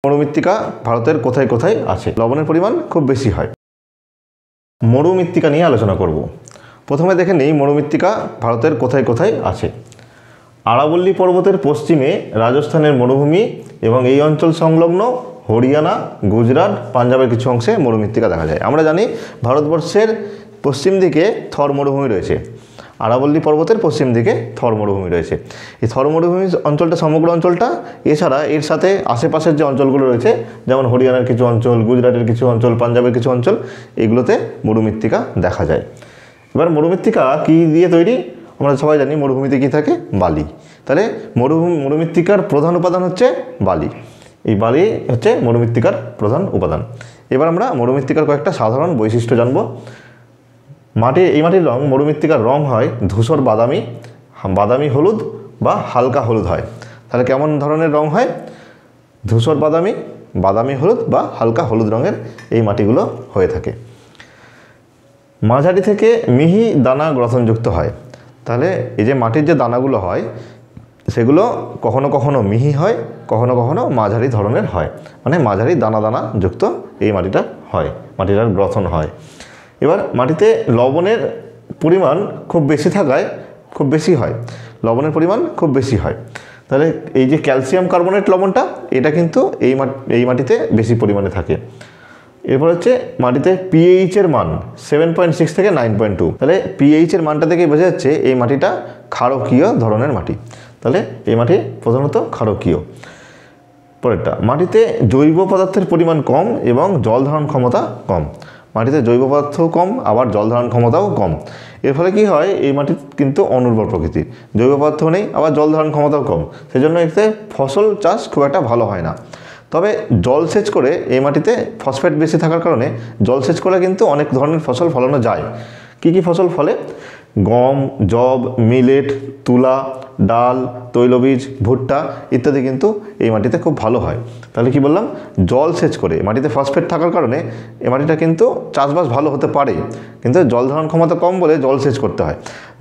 মরুমৃত্তিকা ভারতের কোথায় কোথায় আছে? লবণের পরিমাণ খুব বেশি হয়। মরুমৃত্তিকা নিয়ে আলোচনা করব। প্রথমে দেখে নেই মরুমৃত্তিকা ভারতের কোথায় কোথায় আছে। আরাবল্লী পর্বতের পশ্চিমে রাজস্থানের মরুভূমি এবং এই অঞ্চল সংলগ্ন হরিয়ানা, গুজরাট, পাঞ্জাবের কিছু অংশে মরুমৃত্তিকা দেখা যায়। আমরা জানি ভারতবর্ষের পশ্চিম দিকে থর মরুভূমি রয়েছে। আরাবল্লী পর্বতের পশ্চিম দিকে থর মরুভূমি রয়েছে। এই থর মরুভূমি অঞ্চলটা সমগ্র অঞ্চলটা, এছাড়া এর সাথে আশেপাশের যে অঞ্চলগুলো রয়েছে যেমন হরিয়ানার কিছু অঞ্চল, গুজরাটের কিছু অঞ্চল, পাঞ্জাবের কিছু অঞ্চল, এগুলোতে মরুমৃত্তিকা দেখা যায়। এবার মরুমৃত্তিকা কী দিয়ে তৈরি? আমরা সবাই জানি মরুভূমিতে কী থাকে? বালি। তাহলে মরুমৃত্তিকার প্রধান উপাদান হচ্ছে বালি। এই বালি হচ্ছে মরুমৃত্তিকার প্রধান উপাদান। এবার আমরা মরুমৃত্তিকার কয়েকটা সাধারণ বৈশিষ্ট্য জানব। এই মাটির রং, মরুমৃত্তিকার রং হয় ধূসর বাদামি, বাদামি হলুদ বা হালকা হলুদ হয়। তাহলে কেমন ধরনের রং হয়? ধূসর বাদামি, বাদামি হলুদ বা হালকা হলুদ রঙের এই মাটিগুলো হয়ে থাকে। মাঝারি থেকে মিহি দানা গঠনযুক্ত হয়। তাহলে এই যে মাটির যে দানাগুলো হয় সেগুলো কখনো কখনো মিহি হয়, কখনো কখনো মাঝারি ধরনের হয়, মানে মাঝারি দানা দানা যুক্ত এই মাটিটা হয়, মাটিটার গঠন হয়। এবার মাটিতে লবণের পরিমাণ খুব বেশি থাকায় খুব বেশি হয়, লবণের পরিমাণ খুব বেশি হয়। তাহলে এই যে ক্যালসিয়াম কার্বনেট লবণটা, এটা কিন্তু এই মাটিতে বেশি পরিমাণে থাকে। এরপর হচ্ছে মাটিতে পিএইচের মান 7.6 থেকে 9.2। তাহলে পিএইচের মানটা থেকেই বোঝা যাচ্ছে এই মাটিটা ক্ষারকীয় ধরনের মাটি। তাহলে এই মাটি প্রধানত ক্ষারকীয়। পরেরটা, মাটিতে জৈব পদার্থের পরিমাণ কম এবং জল ধারণ ক্ষমতা কম। মাটিতে জৈব পদার্থও কম, আবার জল ধারণ ক্ষমতাও কম। এর ফলে কী হয়? এই মাটি কিন্তু অনুর্বর প্রকৃতির, জৈব পদার্থ নেই, আবার জল ধারণ ক্ষমতাও কম। সেজন্য এতে ফসল চাষ খুব একটা ভালো হয় না। তবে জলসেচ করে এই মাটিতে ফসফেট বেশি থাকার কারণে জলসেচ করে কিন্তু অনেক ধরনের ফসল ফলানো যায়। কি কি ফসল ফলে? গম, যব, মিলেট, তুলা, ডাল, তৈলবীজ, ভুট্টা ইত্যাদি কিন্তু এই মাটিতে খুব ভালো হয়। তাহলে কি বললাম? জলসেচ করে, মাটিতে ফসফেট থাকার কারণে এই মাটিটা কিন্তু চাষবাস ভালো হতে পারে, কিন্তু জল ধারণ ক্ষমতা কম বলে জলসেচ করতে হয়।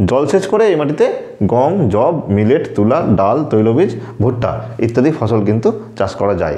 জলসেচ করে এই মাটিতে গম, যব, মিলেট, তুলা, ডাল, তৈলবীজ, ভুট্টা ইত্যাদি ফসল কিন্তু চাষ করা যায়।